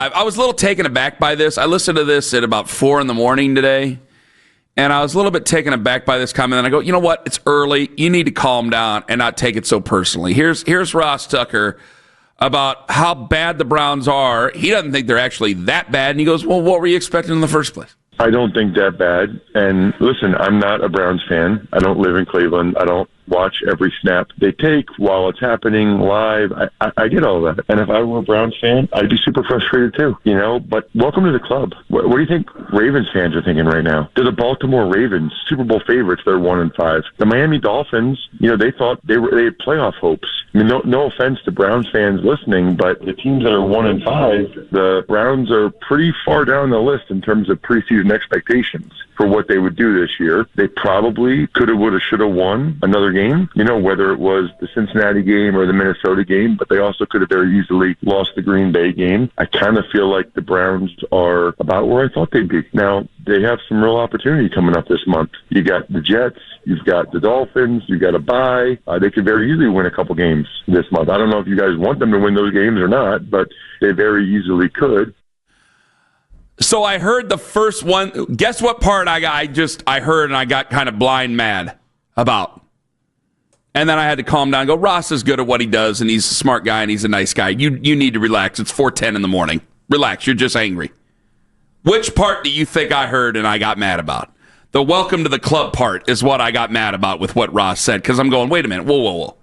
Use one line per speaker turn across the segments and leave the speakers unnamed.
I was a little taken aback by this. I listened to this at about 4 a.m. today, and I was a little bit taken aback by this comment. And I go, you know what? It's early. You need to calm down and not take it so personally. Here's Ross Tucker about how bad the Browns are. He doesn't think they're actually that bad. And he goes, well, what were you expecting in the first place?
I don't think that bad. And listen, I'm not a Browns fan. I don't live in Cleveland. I don't watch every snap they take while it's happening live. I get all that. And if I were a Browns fan, I'd be super frustrated too, you know, but welcome to the club. What do you think Ravens fans are thinking right now? They're the Baltimore Ravens, Super Bowl favorites. They're 1-5. The Miami Dolphins, you know, they thought they had playoff hopes. I mean, no offense to Browns fans listening, but the teams that are 1-5, the Browns are pretty far down the list in terms of preseason expectations for what they would do this year. They probably could have, would have, should have won another game, you know, whether it was the Cincinnati game or the Minnesota game, but they also could have very easily lost the Green Bay game. I kind of feel like the Browns are about where I thought they'd be. Now, they have some real opportunity coming up this month. You got the Jets, you've got the Dolphins, you've got a bye. They could very easily win a couple games this month. I don't know if you guys want them to win those games or not, but they very easily could.
So I heard the first one. Guess what part I heard and I got kind of blind mad about. And then I had to calm down and go, Ross is good at what he does, and he's a smart guy, and he's a nice guy. You need to relax. It's 4:10 in the morning. Relax. You're just angry. Which part do you think I heard and I got mad about? The welcome to the club part is what I got mad about with what Ross said, because I'm going, wait a minute, whoa.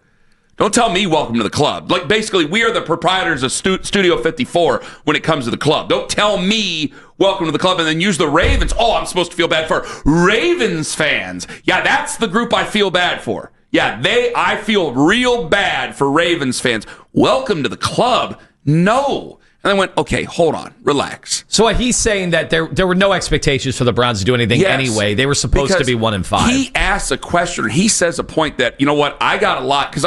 Don't tell me welcome to the club. Like, basically, we are the proprietors of Studio 54 when it comes to the club. Don't tell me welcome to the club and then use the Ravens. Oh, I'm supposed to feel bad for Ravens fans. Yeah, that's the group I feel bad for. Yeah, I feel real bad for Ravens fans. Welcome to the club. No. And I went, okay, hold on, relax.
So he's saying that there were no expectations for the Browns to do anything anyway. They were supposed to be 1-5.
He asks a question. He says a point that, you know what, I got a lot, because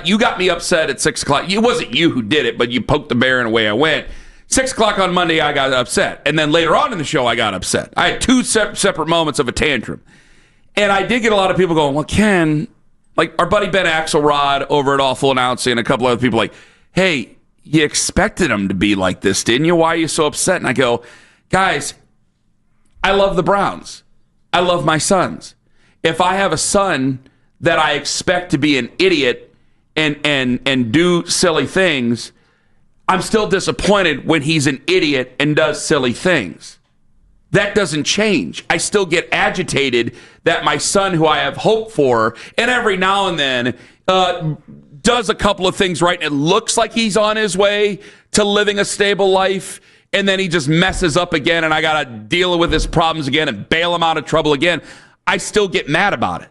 you got me upset at 6 o'clock. It wasn't you who did it, but you poked the bear and away I went. 6 o'clock on Monday, I got upset. And then later on in the show, I got upset. I had two separate moments of a tantrum. And I did get a lot of people going, well, Ken, like our buddy Ben Axelrod over at Awful Announcing and a couple other people like, hey, you expected him to be like this, didn't you? Why are you so upset? And I go, guys, I love the Browns. I love my sons. If I have a son that I expect to be an idiot and do silly things, I'm still disappointed when he's an idiot and does silly things. That doesn't change. I still get agitated that my son, who I have hope for, and every now and then does a couple of things right, and it looks like he's on his way to living a stable life, and then he just messes up again, and I got to deal with his problems again and bail him out of trouble again. I still get mad about it.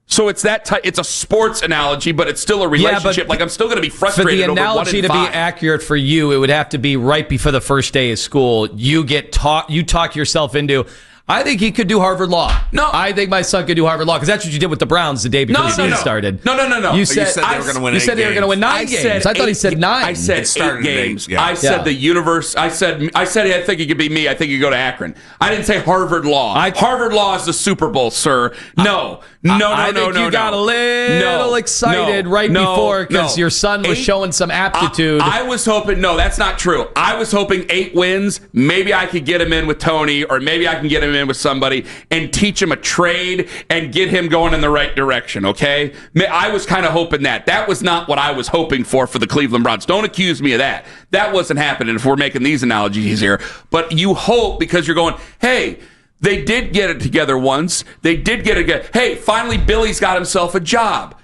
So it's that it's a sports analogy, but it's still a relationship. Like, I'm still going to be frustrated over 1-5.
For the analogy to be accurate for you, it would have to be right before the first day of school. You talk yourself into, I think he could do Harvard Law. No. I think my son could do Harvard Law, because that's what you did with the Browns the day before the season started.
No.
You said they were going to win 8 games. You said they were going to win 9 games. I thought he said 9.
I said 8 games. Yeah. I said the universe. I said I think it could be me. I think you go to Akron. I didn't say Harvard Law. Harvard Law is the Super Bowl, sir. No.
I think you got a little excited right before because your son was showing some aptitude.
I was hoping, no, that's not true. I was hoping 8 wins. Maybe I could get him in with Tony, or maybe I can get him in with somebody and teach him a trade and get him going in the right direction, okay? I was kind of hoping that. That was not what I was hoping for the Cleveland Browns. Don't accuse me of that. That wasn't happening if we're making these analogies here. But you hope, because you're going, hey, they did get it together once. They did get it together. Hey, finally Billy's got himself a job.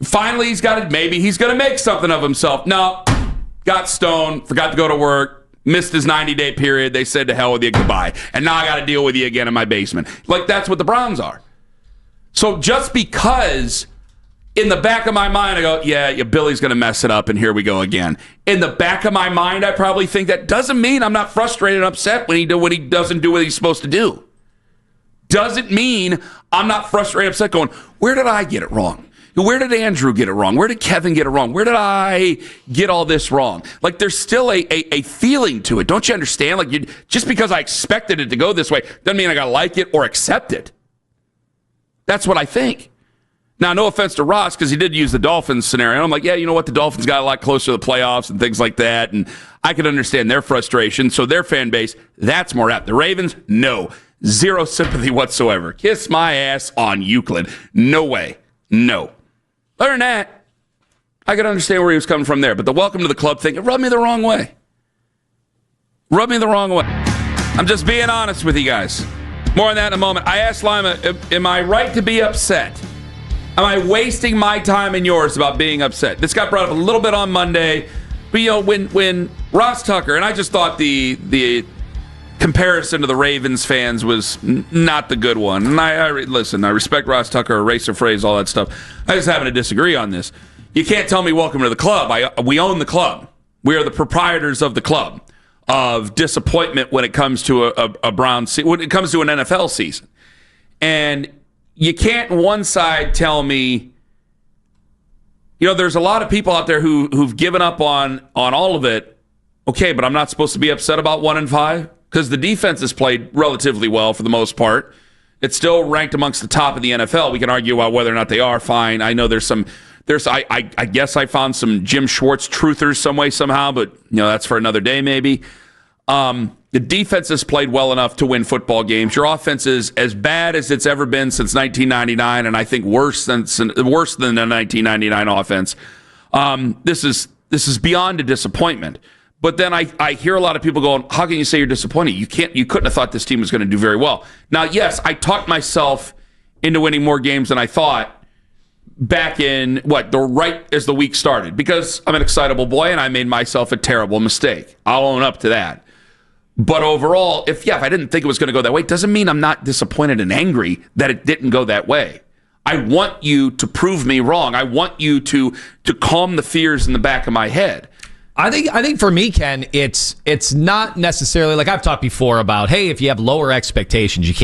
Finally he's got it. Maybe he's going to make something of himself. No, got stoned, forgot to go to work. Missed his 90-day period. They said to hell with you, goodbye. And now I got to deal with you again in my basement. Like, that's what the Browns are. So just because in the back of my mind I go, yeah, Billy's going to mess it up, and here we go again. In the back of my mind, I probably think that doesn't mean I'm not frustrated and upset when he doesn't do what he's supposed to do. Doesn't mean I'm not frustrated and upset going, where did I get it wrong? Where did Andrew get it wrong? Where did Kevin get it wrong? Where did I get all this wrong? Like, there's still a feeling to it. Don't you understand? Like, just because I expected it to go this way doesn't mean I got to like it or accept it. That's what I think. Now, no offense to Ross, because he did use the Dolphins scenario. I'm like, yeah, you know what? The Dolphins got a lot closer to the playoffs and things like that, and I can understand their frustration. So their fan base, that's more apt. The Ravens, no. Zero sympathy whatsoever. Kiss my ass on Euclid. No way. No. Other than that, I can understand where he was coming from there. But the welcome to the club thing, it rubbed me the wrong way. Rubbed me the wrong way. I'm just being honest with you guys. More on that in a moment. I asked Lima, am I right to be upset? Am I wasting my time and yours about being upset? This got brought up a little bit on Monday. But, you know, when Ross Tucker, and I just thought the comparison to the Ravens fans was not the good one. And listen, I respect Ross Tucker, eraser phrase, all that stuff. I just happen to disagree on this. You can't tell me welcome to the club. We own the club. We are the proprietors of the club of disappointment when it comes to a Browns when it comes to an NFL season. And you can't one side tell me, you know, there's a lot of people out there who've given up on all of it. Okay, but I'm not supposed to be upset about 1-5 because the defense has played relatively well for the most part. It's still ranked amongst the top of the NFL. We can argue about whether or not they are. Fine. I know I guess I found some Jim Schwartz truthers some way, somehow, but you know, that's for another day maybe. The defense has played well enough to win football games. Your offense is as bad as it's ever been since 1999, and I think worse than the 1999 offense. This is beyond a disappointment. But then I hear a lot of people going, how can you say you're disappointed? You couldn't have thought this team was going to do very well. Now, yes, I talked myself into winning more games than I thought back in right as the week started, because I'm an excitable boy and I made myself a terrible mistake. I'll own up to that. But overall, if I didn't think it was going to go that way, it doesn't mean I'm not disappointed and angry that it didn't go that way. I want you to prove me wrong. I want you to calm the fears in the back of my head.
I think for me, Ken, it's not necessarily like I've talked before about, hey, if you have lower expectations, you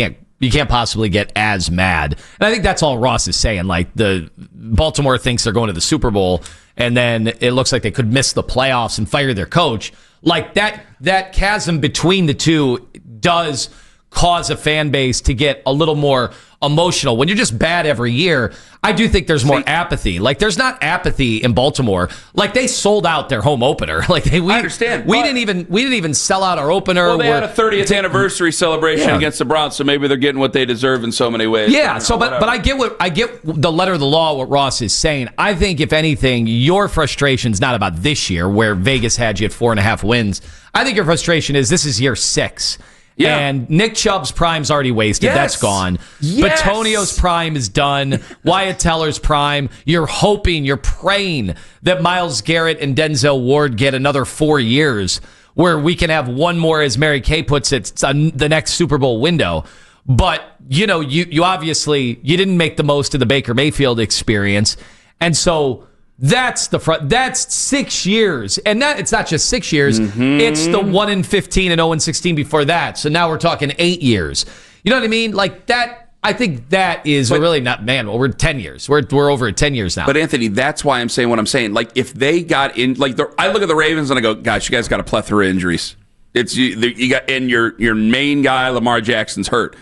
can't possibly get as mad. And I think that's all Ross is saying. Like, the Baltimore thinks they're going to the Super Bowl, and then it looks like they could miss the playoffs and fire their coach. Like, that chasm between the two does cause a fan base to get a little more emotional. When you're just bad every year, I do think there's more apathy. Like, there's not apathy in Baltimore. Like, they sold out their home opener. Like, I understand. We didn't even sell out our opener.
Well, they had a 30th anniversary celebration against the Browns, so maybe they're getting what they deserve in so many ways.
Yeah. But I get the letter of the law. What Ross is saying. I think if anything, your frustration's not about this year, where Vegas had you at 4.5 wins. I think your frustration is this is year 6. Yeah. And Nick Chubb's prime's already wasted. Yes. That's gone. Yes. Batonio's prime is done. Wyatt Teller's prime. You're hoping, you're praying that Myles Garrett and Denzel Ward get another 4 years where we can have one more, as Mary Kay puts it, the next Super Bowl window. But, you know, you obviously, you didn't make the most of the Baker Mayfield experience. And so that's 6 years, and it's not just 6 years. Mm-hmm. It's the 1-15 and 0-16 before that. So now we're talking 8 years. You know what I mean? Like that. I think that is really not. Man, well, we're 10 years. We're over at 10 years now.
But Anthony, that's why I'm saying what I'm saying. Like, if they got in, like, I look at the Ravens and I go, gosh, you guys got a plethora of injuries. It's you got, and your main guy Lamar Jackson's hurt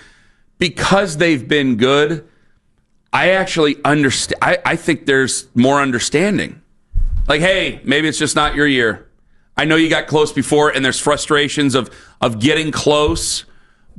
because they've been good. I actually understand. I think there's more understanding. Like, hey, maybe it's just not your year. I know you got close before, and there's frustrations of getting close,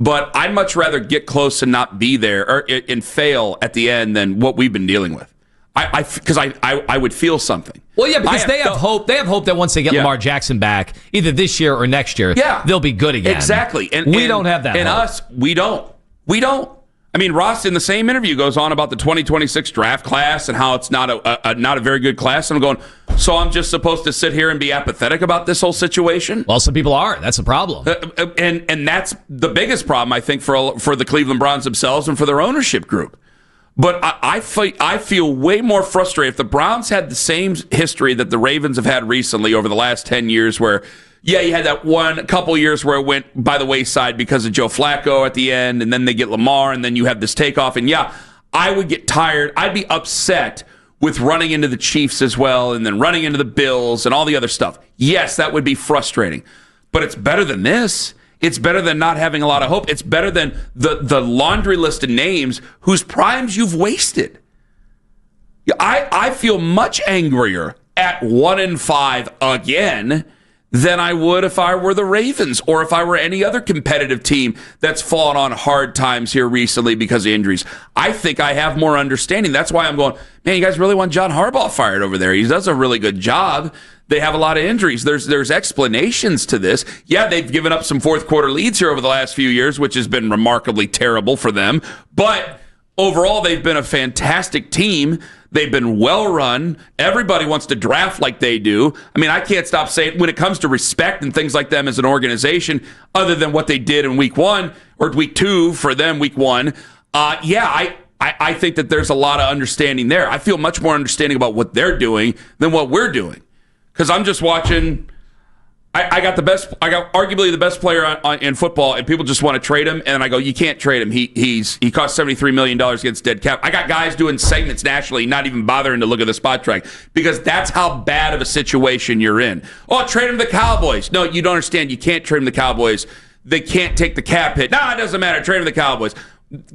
but I'd much rather get close and not be there and fail at the end than what we've been dealing with. Because I would feel something.
Well, yeah, because they have hope. They have hope that once they get Lamar Jackson back, either this year or next year, they'll be good again.
Exactly. And
we don't have that.
And
hope.
us, we don't. We don't. I mean, Ross, in the same interview, goes on about the 2026 draft class and how it's not a very good class. And I'm going, so I'm just supposed to sit here and be apathetic about this whole situation?
Well, some people are. That's the problem.
And that's the biggest problem, I think, for the Cleveland Browns themselves and for their ownership group. But I feel way more frustrated. If the Browns had the same history that the Ravens have had recently over the last 10 years where, yeah, you had that couple years where it went by the wayside because of Joe Flacco at the end, and then they get Lamar, and then you have this takeoff. And yeah, I would get tired. I'd be upset with running into the Chiefs as well, and then running into the Bills and all the other stuff. Yes, that would be frustrating. But it's better than this. It's better than not having a lot of hope. It's better than the laundry list of names whose primes you've wasted. I feel much angrier at 1-5 again than I would if I were the Ravens or if I were any other competitive team that's fallen on hard times here recently because of injuries. I think I have more understanding. That's why I'm going, man, you guys really want John Harbaugh fired over there. He does a really good job. They have a lot of injuries. There's explanations to this. Yeah, they've given up some fourth quarter leads here over the last few years, which has been remarkably terrible for them. But overall, they've been a fantastic team. They've been well run. Everybody wants to draft like they do. I mean, I can't stop saying when it comes to respect and things like them as an organization, other than what they did in week 1 or week 2 for them, week 1. I think that there's a lot of understanding there. I feel much more understanding about what they're doing than what we're doing. Because I'm just watching. I got arguably the best player in football, and people just want to trade him. And I go, you can't trade him. He cost $73 million against dead cap. I got guys doing segments nationally, not even bothering to look at the spot track because that's how bad of a situation you're in. Oh, trade him to the Cowboys. No, you don't understand. You can't trade him to the Cowboys. They can't take the cap hit. No, it doesn't matter. Trade him to the Cowboys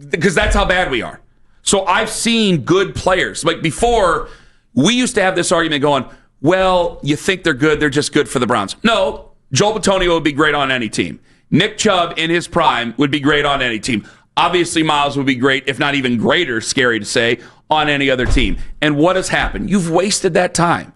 because that's how bad we are. So I've seen good players. Like before, we used to have this argument going, well, you think they're good, they're just good for the Browns. No, Joel Bitonio would be great on any team. Nick Chubb in his prime would be great on any team. Obviously, Miles would be great, if not even greater, scary to say, on any other team. And what has happened? You've wasted that time.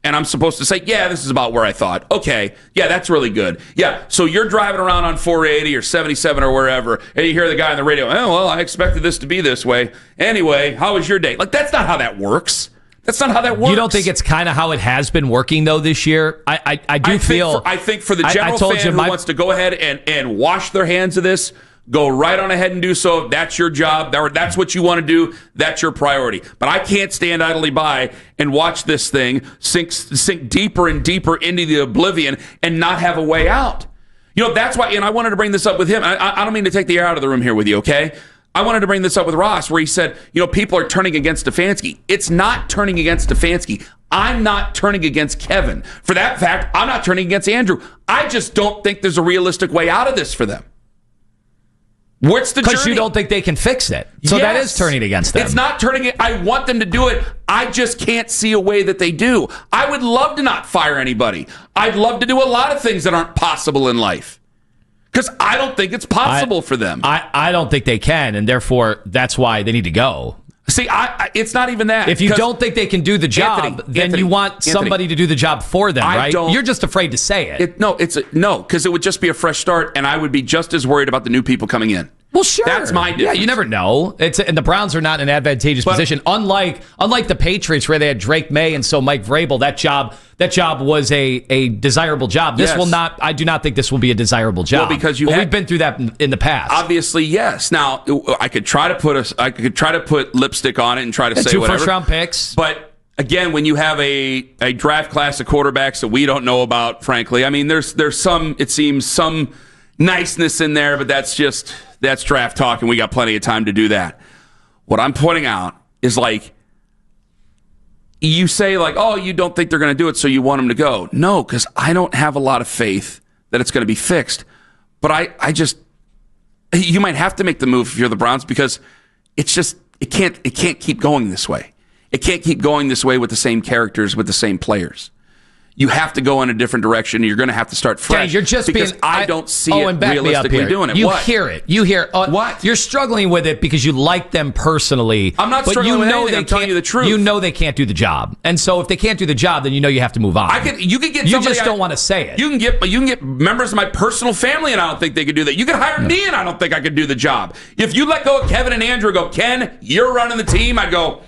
And I'm supposed to say, yeah, this is about where I thought. Okay, yeah, that's really good. Yeah, so you're driving around on 480 or 77 or wherever, and you hear the guy on the radio, oh, well, I expected this to be this way. Anyway, how was your day? Like, that's not how that works. That's not how that works.
You don't think it's kind of how it has been working, though, this year? I
think for the general fan who wants to go ahead and wash their hands of this, go right on ahead and do so. That's your job. That's what you want to do. That's your priority. But I can't stand idly by and watch this thing sink deeper and deeper into the oblivion and not have a way out. You know, that's why, and I wanted to bring this up with him. I don't mean to take the air out of the room here with you, okay? I wanted to bring this up with Ross where he said, you know, people are turning against Stefanski. It's not turning against Stefanski. I'm not turning against Kevin. For that fact, I'm not turning against Andrew. I just don't think there's a realistic way out of this for them. What's the journey?
Because you don't think they can fix it. So that is turning against them.
It's not turning it. I want them to do it. I just can't see a way that they do. I would love to not fire anybody. I'd love to do a lot of things that aren't possible in life. Because I don't think it's possible for them.
I don't think they can, and therefore that's why they need to go.
See, it's not even that.
If you don't think they can do the job, then you want somebody to do the job for them, right? You're just afraid to say it.
No, because it would just be a fresh start, and I would be just as worried about the new people coming in.
Well, sure.
That's my difference.
Yeah, you never know. And the Browns are not in an advantageous position. Unlike the Patriots, where they had Drake May and so Mike Vrabel, that job was a desirable job. This will not. I do not think this will be a desirable job.
Well, because we've
been through that in the past.
Obviously, yes. Now I could try to put lipstick on it and try to say
2
whatever.
1st round picks,
but. Again, when you have a draft class of quarterbacks that we don't know about, frankly, I mean, there's some, it seems, some niceness in there, but that's draft talk, and we got plenty of time to do that. What I'm pointing out is, like, you say, like, oh, you don't think they're going to do it, so you want them to go. No, because I don't have a lot of faith that it's going to be fixed. But I just, you might have to make the move if you're the Browns, because it's just, it can't keep going this way. It can't keep going this way with the same characters, with the same players. You have to go in a different direction. You're going to have to start fresh.
You're just
because I don't see it realistically doing it.
You hear it. You hear
what?
You're struggling with it because you like them personally.
I'm not struggling with anything. I'm telling you the truth.
You know they can't do the job, and so if they can't do the job, then you know you have to move on.
You can get.
You just don't want to say it.
You can get members of my personal family, and I don't think they could do that. You can hire me, and I don't think I could do the job. If you let go of Kevin and Andrew, go, Ken, you're running the team. I'd go,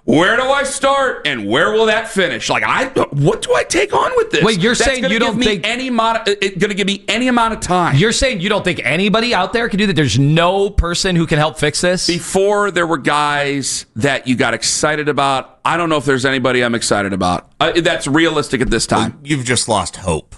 where do I start and where will that finish? Like, what do I take on with this?
Wait, you're saying you don't think
it's going to give me any amount of time?
You're saying you don't think anybody out there can do that? There's no person who can help fix this?
Before, there were guys that you got excited about. I don't know if there's anybody I'm excited about. That's realistic at this time.
Well, you've just lost hope.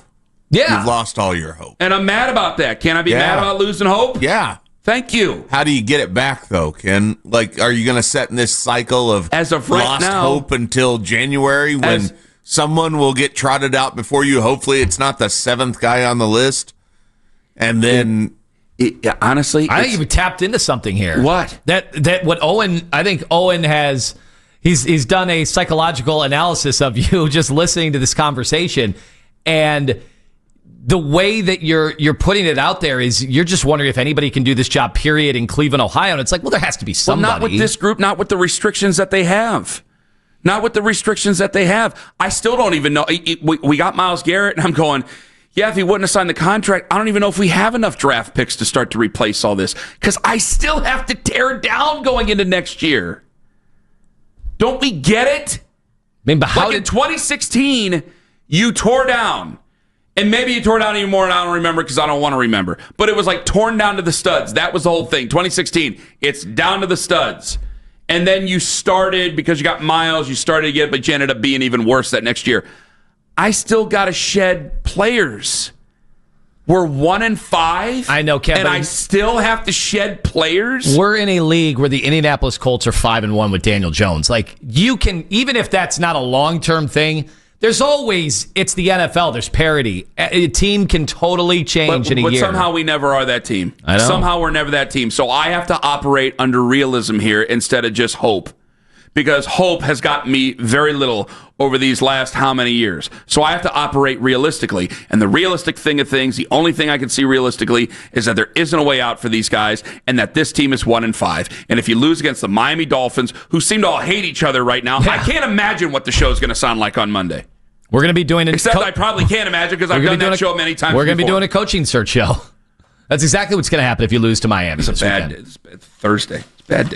Yeah.
You've lost all your hope.
And I'm mad about that. Can I be mad about losing hope?
Yeah.
Thank you.
How do you get it back, though, Ken? Like, are you going to set in this cycle of
as of right
lost
now,
hope until January when someone will get trotted out before you? Hopefully, it's not the 7th guy on the list. And then,
honestly, I think you tapped into something here.
What?
That what Owen? I think Owen has. He's done a psychological analysis of you just listening to this conversation, and the way that you're putting it out there is you're just wondering if anybody can do this job, period, in Cleveland, Ohio. And it's like, well, there has to be somebody.
Well, not with this group, not with the restrictions that they have. Not with the restrictions that they have. I still don't even know. We got Myles Garrett, and I'm going, yeah, if he wouldn't have signed the contract, I don't even know if we have enough draft picks to start to replace all this, because I still have to tear down going into next year. Don't we get it?
I mean, but how
in 2016, you tore down. And maybe you tore down even more, and I don't remember because I don't want to remember. But it was like torn down to the studs. That was the whole thing. 2016, it's down to the studs. And then you started, because you got Myles, you started to get, but you ended up being even worse that next year. I still got to shed players. We're 1-5.
I know, Kevin.
And I still have to shed players.
We're in a league where the Indianapolis Colts are 5-1 with Daniel Jones. Like, you can, even if that's not a long-term thing, there's always, it's the NFL. There's parity. A team can totally change in a year.
But somehow we never are that team.
I know.
Somehow we're never that team. So I have to operate under realism here instead of just hope. Because hope has gotten me very little over these last how many years. So I have to operate realistically. And the realistic thing of things, the only thing I can see realistically is that there isn't a way out for these guys and that this team is 1-5. And if you lose against the Miami Dolphins, who seem to all hate each other right now, I can't imagine what the show is going to sound like on Monday.
We're going to be doing it.
Except I probably can't imagine because I've done that show many times.
We're going to be
before.
doing a coaching search show. That's exactly what's going to happen if you lose to Miami.
It's a bad day. It's Thursday. It's a bad day.